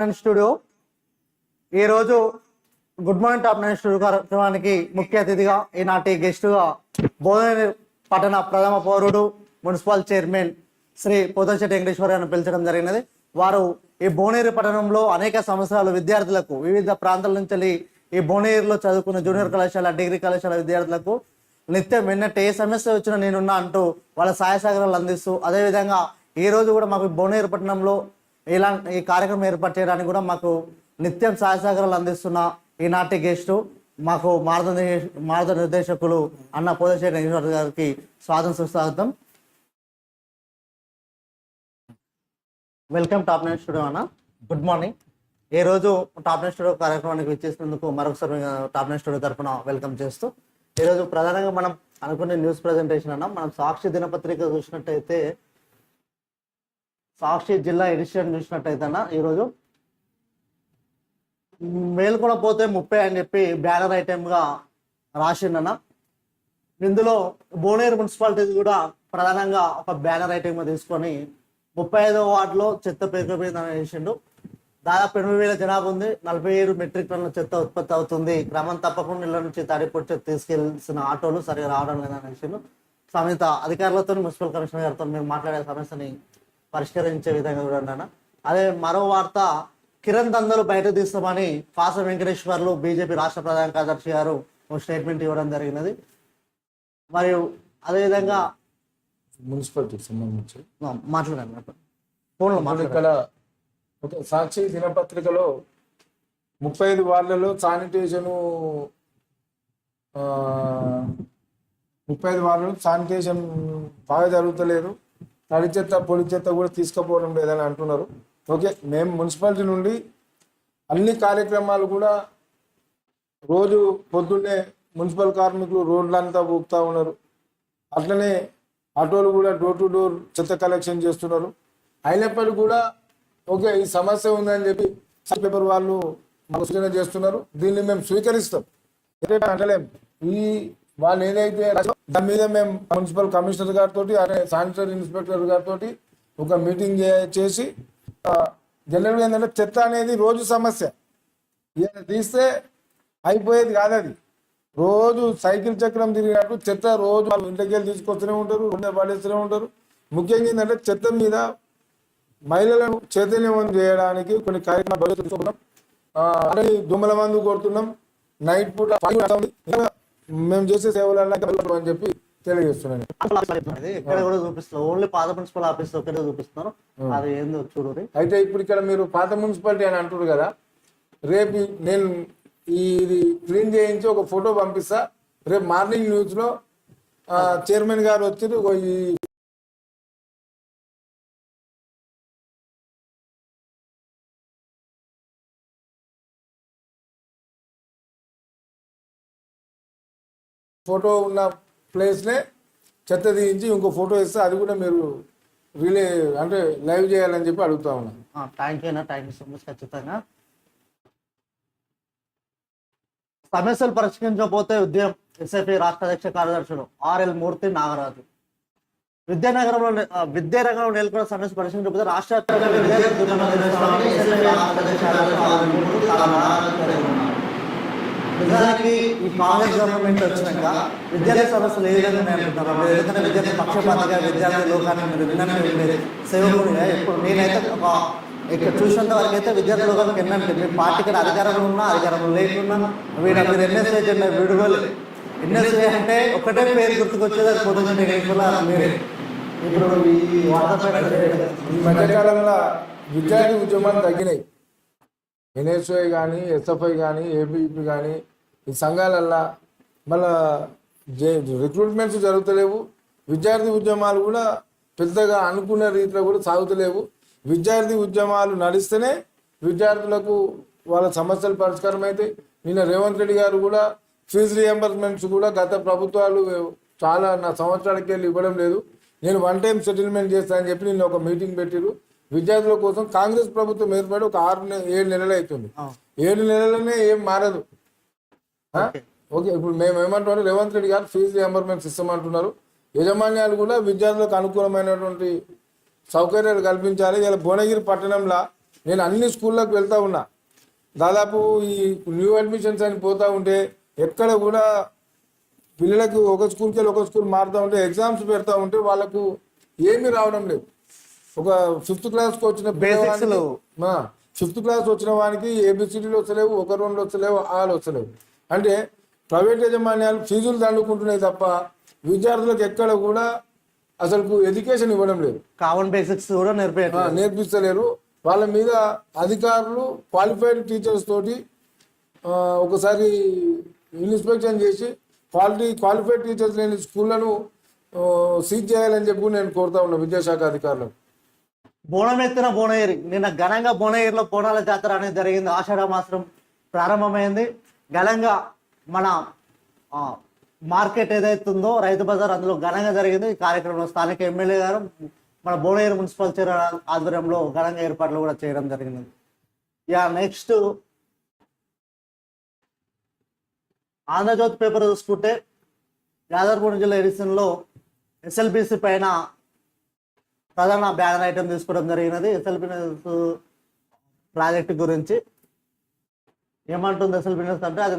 Studio ఈరోజు good morning top 9 studio కార్యక్రమానికి ముఖ్య అతిథిగా ఈనాటి గెస్టుగా భువనగిరి పట్టణ ప్రథమ పౌరుడు మున్సిపల్ చైర్మన్ శ్రీ పోతంశెట్టి వెంకటేశ్వర గారిని పిలిచడం జరిగినది. వారు ఈ భువనగిరి పట్టణంలో అనేక సంవత్సరాలు విద్యార్థులకు వివిధ ప్రాంతాల నుంచి ఈ భువనగిరిలో చదువుకున్న జూనియర్ కళాశాల డిగ్రీ కళాశాల విద్యార్థులకు నిత్యం ఎన్నట్టు ఏ సమస్య వచ్చినా నేనున్నా అంటూ వాళ్ళ సహాయ సహకారాలు అందిస్తూ, అదేవిధంగా ఈ రోజు కూడా మాకు భువనగిరి పట్టణంలో ఇలాంటి ఈ కార్యక్రమం ఏర్పాటు చేయడానికి కూడా మాకు నిత్యం సహాయ సహకారాలు అందిస్తున్న ఈనాటి గెస్టు మాకు మార్గనిర్దేశకులు అన్న పోతంశెట్టి వెంకటేశ్వర గారికి స్వాగతం సుస్వాగతం. వెల్కమ్ టాప్ 9 స్టూడియో అన్న. Good morning. ఈ రోజు టాప్ 9 స్టూడియో కార్యక్రమానికి ఇచ్చేసినందుకు మరొకసారి టాప్ 9 స్టూడియో తరఫున వెల్కమ్ చేస్తూ, ఈరోజు ప్రధానంగా మనం అనుకునే న్యూస్ ప్రజెంటేషన్ అన్న, మనం సాక్షి దినపత్రిక చూసినట్టయితే సాక్షి జిల్లా ఎడిషన్ చూసినట్టయితే అన్న ఈరోజు మేల్కొన పోతే 30 అని చెప్పి బ్యానర్ ఐటెంగా రాసిండన్న. ఇందులో భువనగిరి మున్సిపాలిటీ కూడా ప్రధానంగా ఒక బ్యానర్ ఐటెంగా తీసుకొని 35వ వార్డులో చెత్త పేరుకుపోయిందని వేసిండు. దాదాపు 8,000 జనాభా ఉంది. 47 మెట్రిక్ టన్నుల చెత్త ఉత్పత్తి అవుతుంది. క్రమం తప్పకుండా ఇళ్ల నుంచి తాడిపొడి చెత్త తీసుకెళ్లాల్సిన ఆటోలు సరిగా రావడం లేదని విషయం సంబంధిత అధికారులతో మున్సిపల్ కమిషనర్ గారితో మీరు మాట్లాడే సమస్యని పరిష్కరించే విధంగా చూడండి అన్న. అదే మరో వార్త, కిరణ్ దందలు బయట తీస్తామని పాస వెంకటేశ్వర్లు బీజేపీ రాష్ట్ర ప్రధాన కార్యదర్శి గారు ఒక స్టేట్మెంట్ ఇవ్వడం జరిగినది. మరియు అదేవిధంగా మున్సిపాలిటీకి సంబంధించి మాట్లాడండి ఫోన్లో సాక్షి దినపత్రికలో 35 వార్డులలో శానిటేషను 35 వార్డులలో శానిటేషన్ బాగా జరుగుతలేదు, తడి చెత్త పొడి చెత్త కూడా తీసుకుపోవడం లేదని అంటున్నారు. ఓకే, మేము మున్సిపాలిటీ నుండి అన్ని కార్యక్రమాలు కూడా రోజు పొద్దున్నే మున్సిపల్ కార్మికులు రోడ్లంతా ఊపుతూ ఉన్నారు. అట్లనే ఆటోలు కూడా డోర్ టు డోర్ చెత్త కలెక్షన్ చేస్తున్నారు. అయినప్పటికీ కూడా ఓకే ఈ సమస్య ఉందని చెప్పి పేపర్ వాళ్ళు మాకు సూచన చేస్తున్నారు. దీన్ని మేము స్వీకరిస్తాం. అంటలేం ఈ వాళ్ళు ఏదైతే దాని మీద మేము మున్సిపల్ కమిషనర్ గారితో అదే శానిటరీ ఇన్స్పెక్టర్ గారితో ఒక మీటింగ్ చేసి జనరల్గా ఏంటంటే చెత్త అనేది రోజు సమస్య, తీస్తే అయిపోయేది కాదు. అది రోజు సైకిల్ చక్రం తిరిగినట్టు చెత్త రోజు వాళ్ళు ఇంటికి వెళ్ళి తీసుకొస్తూనే ఉంటారు, పడేస్తూనే ఉంటారు. ముఖ్యంగా ఏంటంటే చెత్త మీద మహిళలను చైతన్యవంతం చేయడానికి కొన్ని కార్యక్రమాలు తీసుకుంటున్నాం. దుమ్మల మందు కొడుతున్నాం. నైట్ పూట మేము చేసే సేవలు అని చెప్పి తెలియజేస్తున్నాను. ఓన్లీ పాత మున్సిపల్ ఆఫీస్ ఒకటే చూపిస్తున్నారు. అది ఏందో చూడండి. అయితే ఇప్పుడు ఇక్కడ మీరు పాత మున్సిపాలిటీ అని అంటారు కదా, రేపు నేను ఇది క్లీన్ చేయించి ఒక ఫోటో పంపిస్తా. రేపు మార్నింగ్ న్యూస్ లో చైర్మన్ గారు వచ్చి ఈ ఫోటో ఉన్న ప్లేస్నే చెత్త తీయించి ఇంకో ఫోటో ఇస్తే అది కూడా మీరు రిలే అంటే లైవ్ చేయాలని చెప్పి అడుగుతా ఉన్నాను. Thank you so much. ఖచ్చితంగా సమస్యలు పరిష్కరించకపోతే ఉద్యమం ఎస్ఎఫ్ఐ రాష్ట్ర అధ్యక్ష కార్యదర్శులు ఆర్ఎల్ మూర్తి నాగరాజు. విద్యారంగంలో నెలకొన్న సమస్య పరిష్కరించకపోతే రాష్ట్ర నిజానికి ఈ కాంగ్రెస్ గవర్నమెంట్ వచ్చినాక విద్యార్థి సమస్యలు ఏ విధంగా నేర్పుతున్నారు? ఎందుకంటే విద్యార్థి పక్షపాతగా విద్యార్థి లోకాన్ని మీరు విన్నట్టు సేవకుడిగా ఇప్పుడు నేనైతే ఇక్కడ చూసినంత వరకు అయితే విద్యార్థి లోకానికి ఎన్నంటే మీ పార్టీకి అధికారంలో ఉన్నా అధికారంలో లేకున్నా మీరు ఎన్ఎస్ఏ జెండా విడుదల ఎన్ఎస్ఏ అంటే ఒకటే పేరు గుర్తుకొచ్చేది అది పోతుంది. మీరే ఇప్పుడు ఈ మధ్యకాలంలో విద్యార్థి ఉద్యమాలు తగ్గినాయి. ఎన్ఎస్ఐ కానీ ఎస్ఎఫ్ఐ కానీ ఏబీపీ కానీ ఈ సంఘాలల్లో మళ్ళా రిక్రూట్మెంట్స్ జరుగుతలేవు. విద్యార్థి ఉద్యమాలు కూడా పెద్దగా అనుకున్న రీతిలో కూడా సాగుతలేవు. విద్యార్థి ఉద్యమాలు నడిస్తేనే విద్యార్థులకు వాళ్ళ సమస్యలు పరిష్కారం అయితే. నిన్న రేవంత్ రెడ్డి గారు కూడా ఫీజు రియంబర్స్మెంట్స్ కూడా గత ప్రభుత్వాలు చాలా నా సంవత్సరాలకి వెళ్ళి ఇవ్వడం లేదు, నేను 1 టైం సెటిల్మెంట్ చేస్తానని చెప్పి నిన్న ఒక మీటింగ్ పెట్టిరు. విద్యార్థుల కోసం కాంగ్రెస్ ప్రభుత్వం ఏర్పడి ఒక 6-7 నెలలు అవుతుంది. 7 నెలలనే ఏం మారదు. ఓకే, ఇప్పుడు మేము ఏమంటున్నాం, రేవంత్ రెడ్డి గారు ఫీజు రియంబర్స్మెంట్ సిస్టమ్ అంటున్నారు. యజమాన్యాలు కూడా విద్యార్థులకు అనుకూలమైనటువంటి సౌకర్యాలు కల్పించాలి. ఇలా భువనగిరి పట్టణంలో నేను అన్ని స్కూళ్ళకి వెళ్తా ఉన్నా. దాదాపు ఈ న్యూ అడ్మిషన్స్ అని పోతా ఉంటే ఎక్కడ కూడా పిల్లలకు ఒక స్కూల్కి వెళ్ళి ఒక స్కూల్ మారుతూ ఉంటే ఎగ్జామ్స్ పెడతా ఉంటే వాళ్ళకు ఏమీ రావడం లేదు. ఒక 5th క్లాస్కి వచ్చిన Basics లు. 5th క్లాస్ వచ్చిన వానికి ఏబిసిడీలు వస్తలేవు, 1 2 వస్తలేవు, ఆలు వస్తలేవు. అంటే ప్రైవేట్ యాజమాన్యాలు ఫీజులు దండుకుంటున్నాయి తప్ప విద్యార్థులకు ఎక్కడ కూడా అసలు ఎడ్యుకేషన్ ఇవ్వడం లేదు, కామన్ బేసిక్స్ కూడా నేర్పిస్తలేరు. వాళ్ళ మీద అధికారులు క్వాలిఫైడ్ టీచర్స్ తోటి ఒకసారి ఇన్స్పెక్షన్ చేసి క్వాలిఫైడ్ టీచర్స్ లేని స్కూళ్ళను సీజ్ చేయాలని చెప్పి నేను కోరుతా ఉన్నా విద్యాశాఖ అధికారులకు. బోనం ఎత్తిన భువనగిరి నిన్న ఘనంగా భువనగిరిలో బోనాల జాతర అనేది జరిగింది. ఆషాఢ మాసం ప్రారంభమైంది. ఘనంగా మన మార్కెట్ ఏదైతుందో రైతు బజార్ అందులో ఘనంగా జరిగింది. ఈ కార్యక్రమంలో స్థానిక ఎమ్మెల్యే గారు మన భువనగిరి మున్సిపల్ చైర్మన్ ఆధ్వర్యంలో ఘనంగా ఏర్పాట్లు కూడా చేయడం జరిగింది. నెక్స్ట్ ఆంధ్రజ్యోతి పేపర్ చూసుకుంటే యాదాద్రి జిల్లా ఎడిషన్లో ఎస్ఎల్బిసి పైన ప్రధాన బ్యానర్ ఐటమ్ తీసుకోవడం జరిగినది. ఎస్ఎల్బిఎస్ ప్రాజెక్టు గురించి ఏమంటుంది ఎస్ఎల్బిఎస్ అంటే అది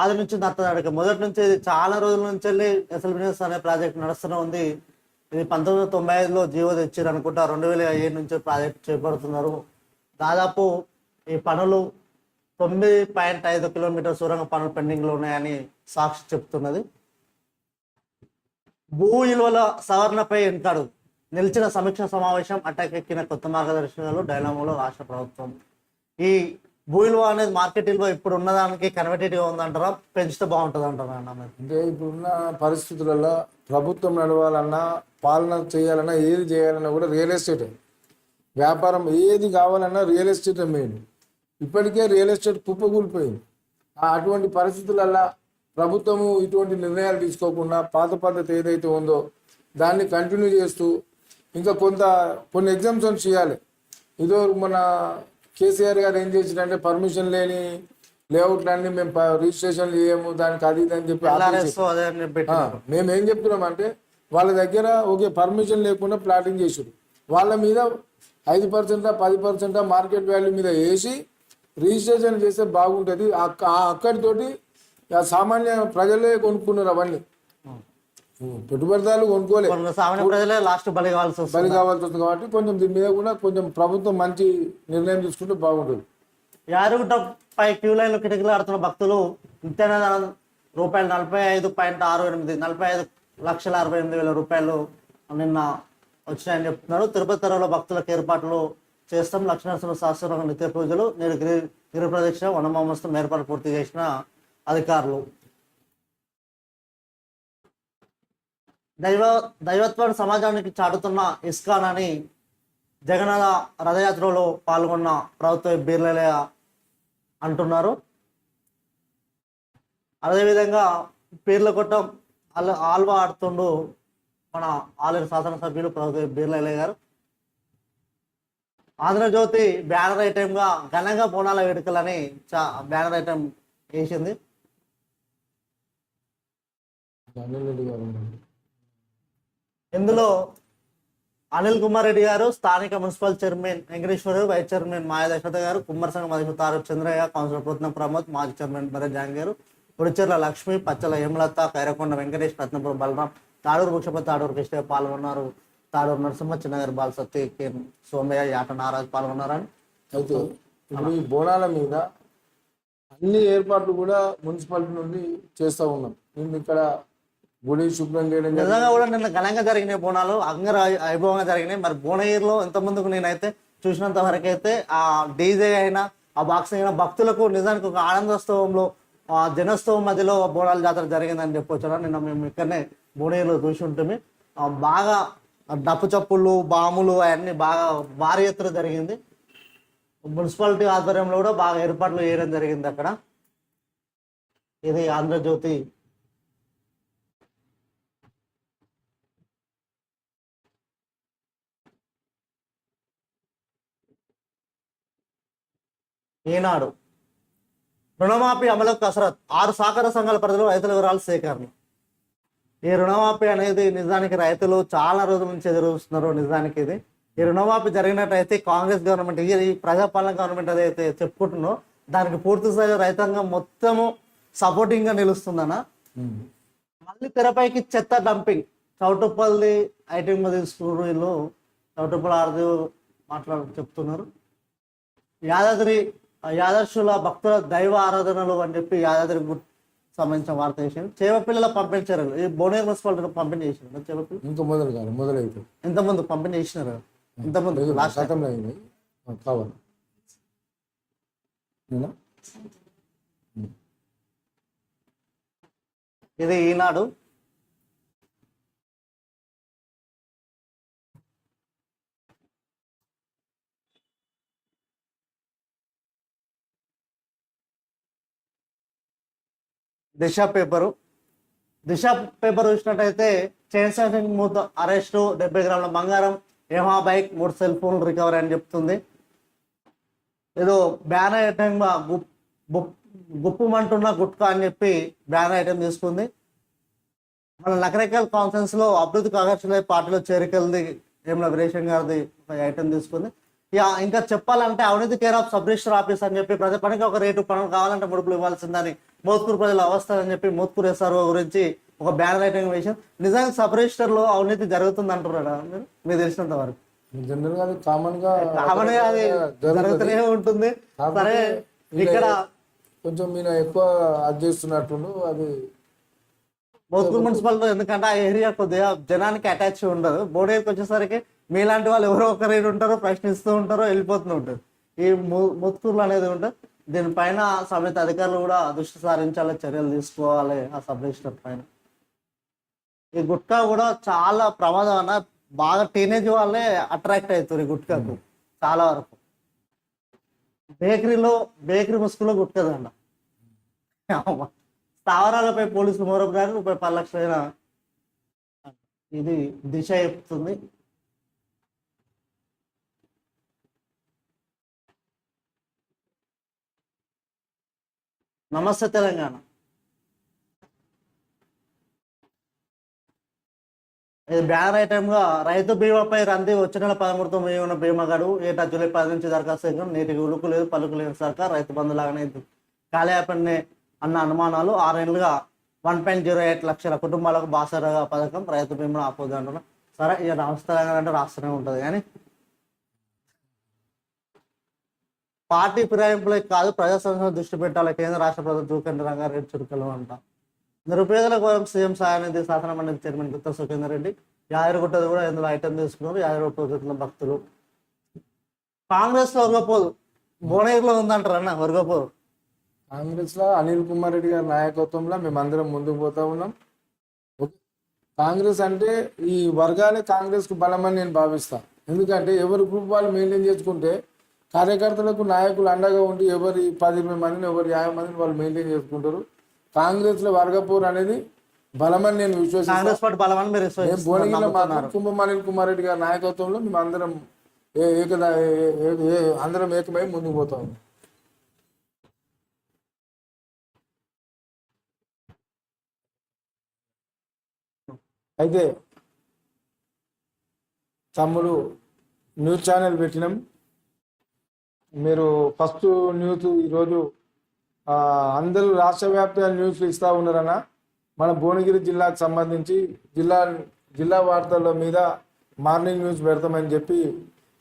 ఆది నుంచి నత్తదాడిక మొదటి నుంచి ఇది చాలా రోజుల నుంచి వెళ్ళి ఎస్ఎల్బిఎస్ అనే ప్రాజెక్ట్ నడుస్తూనే ఉంది. ఇది 1995లో జీవో తెచ్చారు అనుకుంటా. 2007 నుంచి ప్రాజెక్ట్ చేపడుతున్నారు. దాదాపు ఈ పనులు 9.5 కిలోమీటర్ సొరంగ పనులు పెండింగ్లో ఉన్నాయని సాక్షి చెప్తున్నది. భూ విలువల సవరణపై వెనుకాడు నిలిచిన సమీక్ష సమావేశం అటకెక్కిన కొత్త మార్గదర్శకాలు డైలామోలో రాష్ట్ర ప్రభుత్వం. ఈ భూ విలువ అనేది మార్కెట్ విలువ ఇప్పుడు ఉన్నదానికి కన్వర్టేటివ్ ఉందంటారా, పెంచితే బాగుంటుంది అంటారా అన్న? అంటే ఇప్పుడున్న పరిస్థితులలో ప్రభుత్వం నడవాలన్నా పాలన చేయాలన్నా ఏది చేయాలన్నా కూడా రియల్ ఎస్టేట్ వ్యాపారం ఏది కావాలన్నా రియల్ ఎస్టేట్ మెయిన్. ఇప్పటికే రియల్ ఎస్టేట్ కుప్పకూలిపోయింది. అటువంటి పరిస్థితులలో ప్రభుత్వము ఇటువంటి నిర్ణయాలు తీసుకోకుండా పాత పద్ధతి ఏదైతే ఉందో దాన్ని కంటిన్యూ చేస్తూ ఇంకా కొన్ని ఎగ్జామ్షన్స్ చేయాలి. ఇదో మన కేసీఆర్ గారు ఏం చేసిందంటే పర్మిషన్ లేని లేఅవుట్లన్నీ మేము రిజిస్ట్రేషన్ చేయము దానికి అది ఇది అని చెప్పి మేము ఏం చెప్తున్నామంటే వాళ్ళ దగ్గర ఓకే పర్మిషన్ లేకుండా ప్లాటింగ్ చేసారు. వాళ్ళ మీద 5% 10% మార్కెట్ వాల్యూ మీద వేసి రిజిస్ట్రేషన్ చేస్తే బాగుంటుంది. అక్కడితోటి సామాన్య ప్రజలే కొనుక్కున్నారు అవన్నీ. పెట్టుబడిదారులు కొనుక్కోలేదు, సామాన్య ప్రజలే లాస్ట్ బలి కావాల్సి వస్తుంది కాబట్టి కొంచెం దీని మీద కూడా కొంచెం ప్రభుత్వం మంచి నిర్ణయం తీసుకుంటే బాగుంటుంది. యాదగిరిగుట్టపై క్యూ లైన్లో కిటకీలు ఆడుతున్న భక్తులు నిత్యానంద రూపాయలు 45.68 45,68,000 నిన్న వచ్చినాయని చెప్తున్నారు. తిరుపతి తరలో భక్తులకు ఏర్పాట్లు చేస్తాం. లక్ష్మీనరసింహ శాస్త్రంగా నిత్య పూజలు నేడు గిరి ప్రదక్షిణ వనమహోత్సవం ఏర్పాటు పూర్తి చేసిన అధికారులు. దైవత్వాన్ని సమాజానికి చాటుతున్న ఇస్కాన్ అని జగన్నాథ రథయాత్రలో పాల్గొన్న ప్రభుత్వ బీర్లలే అంటున్నారు. అదేవిధంగా పీర్ల కొట్టం ఆల్వా ఆడుతుండు మన ఆలయ శాసనసభ్యులు ప్రభుత్వ బీర్లలే గారు. ఆంధ్రజ్యోతి బ్యానర్ ఐటెంగా ఘనంగా బోనాల వేడుకలని బ్యానర్ ఐటెం వేసింది. ఇందులో అనిల్ కుమార్ రెడ్డి గారు, స్థానిక municipal chairman Venkateswara, vice chairman Maya Dasaratha గారు, కుమ్మర సంఘం అధిపతి తారక్ చంద్రయ్య, కౌన్సిలర్ ప్రత్నం ప్రమోద్, మాజీ చైర్మన్ బరే జాంగీరు, పుడిచెర్ల లక్ష్మి, పచ్చల హేమలత, ఖైరకొండ వెంకటేష్, రత్నపురం బలరాం, తాడూరు భూషపతి, తాడూరు కృష్ణ పాల్గొన్నారు. తాడూరు నరసింహ, చిన్నగారి బాలసత్తి, కె సోమయ్య, యాట నారాజ్ పాల్గొన్నారని. అయితే ఇప్పుడు ఈ బోనాల మీద అన్ని ఏర్పాట్లు కూడా మున్సిపాలిటీ నుండి చేస్తూ ఉన్నాం. మేము ఇక్కడ గుడి శుభ్రం చేయడం నిజంగా కూడా నిన్న ఘనంగా జరిగినాయి బోనాలు, వైభవంగా జరిగినాయి. మరి భువనగిరిలో ఎంతమందికి నేనైతే చూసినంత వరకు అయితే ఆ డీజే అయినా ఆ బాక్స్ అయినా భక్తులకు నిజానికి ఒక ఆనందోత్సవంలో జనోత్సవం మధ్యలో బోనాల జాతర జరిగిందని చెప్పొచ్చు. నిన్న మేము ఇక్కడనే భువనగిరిలో చూసి ఉంటుంది. బాగా డప్పు చప్పుళ్ళు, బాములు అవన్నీ బాగా భారీ ఎత్తున జరిగింది. మున్సిపాలిటీ ఆధ్వర్యంలో కూడా బాగా ఏర్పాట్లు చేయడం జరిగింది అక్కడ. ఇది ఆంధ్రజ్యోతి ఈనాడు. రుణమాఫీ అమలుకు కసరత్, 6 సహకార సంఘాల పరిధిలో రైతుల వివరాలు సేకరణ. ఈ రుణమాఫీ అనేది నిజానికి రైతులు చాలా రోజుల నుంచి ఎదురు చూస్తున్నారు. నిజానికి ఇది ఈ రుణమాఫీ జరిగినట్టయితే కాంగ్రెస్ గవర్నమెంట్ ఈ ప్రజాపాలన గవర్నమెంట్ ఏదైతే చెప్పుకుంటున్నో దానికి పూర్తి స్థాయిలో రైతాంగం మొత్తము సపోర్టింగ్ గా నిలుస్తుందన్న. మళ్ళీ తెరపైకి చెత్త డంపింగ్ చౌటుప్పల్ది ఐటమ్ తీసుకున్నారు వీళ్ళు. చౌటుప్పల్ ఆర్ది చెప్తున్నారు. యాదర్శుల భక్తుల దైవ ఆరాధనలు అని చెప్పి యాదాద్రి సంబంధించిన వార్త చేసింది. చేపపిల్లల పంపిణీ చర్యలు ఈ భువనగిరి మున్సిపాలిటీ పంపిణీ చేసినారు. చేపపిల్ల ఇంకా మొదలు కాదు, మొదలైతే ఇంతకుముందు పంపిణీ చేసినారు. ఇంతకుముందు లాస్ట్ గతంలో అయింది కావాలి. ఇది ఈనాడు. దిశ పేపర్ చూసినట్టయితే చైన్ స్నాచింగ్ మూత అరెస్టు, 70 గ్రాముల బంగారం, ఏమా బైక్, 3 సెల్ ఫోన్లు రికవరీ అని చెప్తుంది. ఏదో బ్యానర్ ఐటమ్ గుప్పుమంటున్న గుట్కా అని చెప్పి బ్యానర్ ఐటమ్ తీసుకుంది. మన నకరేకల్ కాన్ఫరెన్స్ లో అభివృద్ధికి ఆకర్షణ పార్టీలో చేరికలది ఏమన్నా వీరేశం గారిది ఒక ఐటమ్ తీసుకుంది. ఇంకా చెప్పాలంటే అవినీతి care of sub register office అని చెప్పి ప్రతి పనికి ఒక రేటు పనులు కావాలంటే ముడుపులు ఇవ్వాల్సిందని మోత్కూరు ప్రజల అవస్థ అని చెప్పి మోత్కూరు ఎస్ఆర్ఓ గురించి ఒక బ్యానర్ ఐటమ్ వేసాం. నిజంగా సబ్ రిజిస్టర్ లో అవినీతి జరుగుతుంది అంటున్నారా మీకు తెలిసినంత వరకు? జనరల్ గా కామన్ గా అది జరుగుతూనే ఉంటుంది. సరే ఇక్కడ కొంచెం మీరు ఎక్కువ అది చేస్తున్నట్టు అది మోత్కూరు మున్సిపాలిటీ, ఎందుకంటే ఆ ఏరియా కొద్దిగా జనానికి అటాచ్ ఉండదు. బోర్డేకి వచ్చేసరికి మీలాంటి వాళ్ళు ఎవరో ఒకరు ఉంటారో, ప్రశ్నిస్తూ ఉంటారో, వెళ్ళిపోతూ ఉంటారు. ఈ మోత్కూరులో అనేది ఉంటుంది. దీనిపైన సంబంధిత అధికారులు కూడా దృష్టి సారించాలి, చర్యలు తీసుకోవాలి ఆ సబ్ రిజిస్టర్ పైన. ఈ గుట్కా కూడా చాలా ప్రమాదం అన్న. బాగా టీనేజ్ వాళ్ళే అట్రాక్ట్ అవుతారు ఈ గుట్కాకు చాలా వరకు. బేకరీ ముసుగులో గుట్కదండ. స్థావరాలపై పోలీసులు మరోగారు ₹10 లక్షలైన ఇది దిశ చెప్తుంది. నమస్తే తెలంగాణ. ఇది బ్యానర్ ఐటమ్ గా రైతు బీమాపై రంది వచ్చే నెల 13తో ఉన్న బీమా గడువు ఏటా జూలై 10 నుంచి దరఖాస్తు. నేటికి ఉలుకు లేదు పలుకు లేదు సర్కార్ రైతు బంధు లాగానే కాలేపన్నే అన్న అనుమానాలు. 6 ఏళ్లుగా 1.08 లక్షల కుటుంబాలకు బాసరగా పథకం రైతు బీమా ఆపోదు అంటున్నా. సరే ఇక రాష్ట్ర తెలంగాణ అంటే రాష్ట్రమే ఉంటుంది కానీ పార్టీ ఫిరాయింపులకు కాదు ప్రజా సంస్థ దృష్టి పెట్టాలి. కేంద్ర రాష్ట్ర ప్రభుత్వం జూకంటి రంగారెడ్డి చురుకలు అంట. నిరుపేదల కోసం సీఎం సహాయనిధి శాసన మండలి చైర్మన్ గుత్తా సుఖేందర్ రెడ్డి. యాదగిరిగుట్టది కూడా ఇందులో ఐటమ్ తీసుకున్నారు. యాదగిరిగుట్ట భక్తులు. కాంగ్రెస్ లో ఒరగపోదు, భువనగిరిలో ఉందంటారు అన్న ఒరగపోదు. కాంగ్రెస్ లో అనిల్ కుమార్ రెడ్డి గారి నాయకత్వంలో మేమందరం ముందుకు పోతా ఉన్నాం. కాంగ్రెస్ అంటే ఈ వర్గాలే కాంగ్రెస్ కు బలమని నేను భావిస్తాను. ఎందుకంటే ఎవరి గ్రూప్ వాళ్ళు మెయింటైన్ చేసుకుంటే కార్యకర్తలకు నాయకులు అండగా ఉండి ఎవరి 10-20 మందిని ఎవరి 50 మందిని వాళ్ళు మెయింటైన్ చేసుకుంటారు. కాంగ్రెస్ లో వర్గపూర్ అనేది బలమని నేను విశ్వసిస్తాను. కుంభం అనిల్ కుమార్ రెడ్డి గారి నాయకత్వంలో మేము అందరం అందరం ఏకమై ముందుకు పోతాం. అయితే తమ్ముడు న్యూస్ ఛానల్ పెట్టినాం. మీరు ఫస్ట్ న్యూస్ ఈరోజు అందరూ రాష్ట్ర వ్యాప్తంగా న్యూస్లు ఇస్తూ ఉన్నారన్న. మన భువనగిరి జిల్లాకు సంబంధించి జిల్లా వార్తల మీద మార్నింగ్ న్యూస్ పెడతామని చెప్పి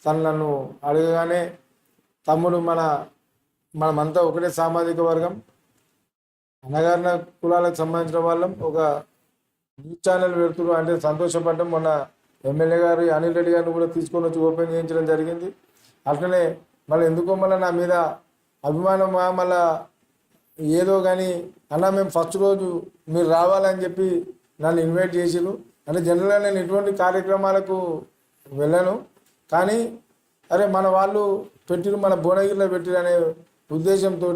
తను నన్ను అడగగానే, తమ్ముడు మనమంతా ఒకటే సామాజిక వర్గం, అన్నగారిన కులాలకు సంబంధించిన వాళ్ళం, ఒక న్యూస్ ఛానల్ పెడుతున్నారు అంటే సంతోషపడ్డం. మొన్న ఎమ్మెల్యే గారు అనిల్ రెడ్డి గారిని కూడా తీసుకొని వచ్చి ఓపెన్ చేయించడం జరిగింది. అట్లనే మళ్ళీ ఎందుకో మళ్ళీ నా మీద అభిమానం మళ్ళా ఏదో కానీ అన్న మేము ఫస్ట్ రోజు మీరు రావాలని చెప్పి నన్ను ఇన్వైట్ చేసిరు. అంటే జనరల్గా నేను ఎటువంటి కార్యక్రమాలకు వెళ్ళాను, కానీ అరే మన వాళ్ళు పెట్టిరు, మన భువనగిరిలో పెట్టిరు అనే ఉద్దేశంతో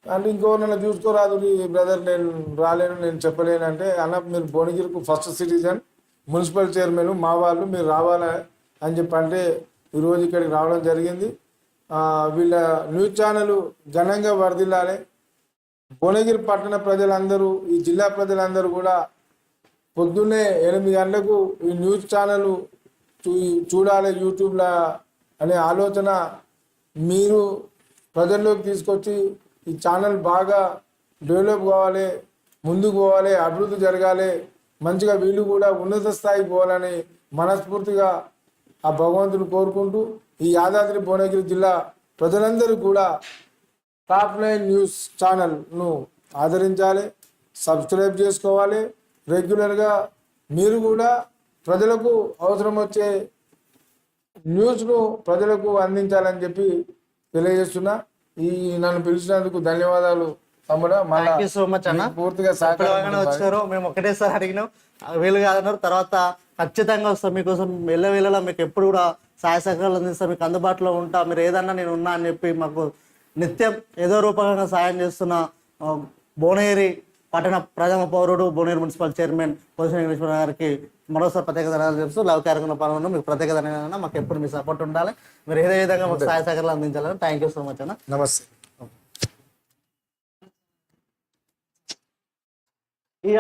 అంటే ఇంకోనన్నా చూసుకోరాదు బ్రదర్, నేను రాలేను, నేను చెప్పలేను అంటే, అన్న మీరు భువనగిరికి ఫస్ట్ సిటిజన్, మున్సిపల్ చైర్మన్, మా వాళ్ళు మీరు రావాలా అని చెప్పి అంటే ఈరోజు ఇక్కడికి రావడం జరిగింది. వీళ్ళ న్యూస్ ఛానల్ ఘనంగా వర్ధిల్లాలి. భువనగిరి పట్టణ ప్రజలందరూ, ఈ జిల్లా ప్రజలందరూ కూడా పొద్దున్నే 8 గంటలకు ఈ న్యూస్ ఛానల్ చూడాలి యూట్యూబ్లో అనే ఆలోచన మీరు ప్రజల్లోకి తీసుకొచ్చి ఈ ఛానల్ బాగా డెవలప్ కావాలి, ముందుకు పోవాలి, అభివృద్ధి జరగాలి, మంచిగా వీళ్ళు కూడా ఉన్నత స్థాయికి పోవాలని మనస్ఫూర్తిగా ఆ భగవంతుని కోరుకుంటూ ఈ యాదాద్రి భువనగిరి జిల్లా ప్రజలందరూ కూడా టాప్ 9 న్యూస్ ఛానల్ను ఆదరించాలి, సబ్స్క్రైబ్ చేసుకోవాలి. రెగ్యులర్గా మీరు కూడా ప్రజలకు అవసరం వచ్చే న్యూస్ను ప్రజలకు అందించాలని చెప్పి తెలియజేస్తున్నా. నన్ను పిలిచినందుకు ధన్యవాదాలు తమ్ముడా. థ్యాంక్ యూ సో మచ్ అన్న. పూర్తిగా పిలవగానే వచ్చారు, మేము ఒకటేసారి అడిగినాం, వీలు కాదన్నారు. తర్వాత ఖచ్చితంగా వస్తాం మీకోసం, వెళ్ళవేళలా మీకు ఎప్పుడు కూడా సహాయ సహకారాలు అందిస్తాం, మీకు అందుబాటులో ఉంటా, మీరు ఏదన్నా నేను ఉన్నా అని చెప్పి మాకు నిత్యం ఏదో రూపంగా సాయం చేస్తున్న భువనగిరి పట్టణ ప్రథమ పౌరుడు, భువనగిరి మున్సిపల్ చైర్మన్ పోసిన వెంకటేశ్వర గారికి మరోసారి ప్రత్యేక ధన్యవాదాలు చెప్తూ లవ్ కార్యక్రమం పాల్గొన్న మీకు ప్రత్యేక ధన్యవాదాలు. మాకు ఎప్పుడు మీ సపోర్ట్ ఉండాలి, మీరు ఏదే విధంగా మాకు సహాయ సహకారాలు అందించాలని. థ్యాంక్ యూ సో మచ్ అన్న. నమస్తే. ఇక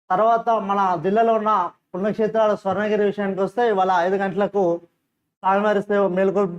తర్వాత మన జిల్లాలో ఉన్న పుణ్యక్షేత్రాల స్వర్ణగిరి విషయానికి వస్తే ఇవాళ 5 గంటలకు స్వామివారి సేవ మేలుకొల్పు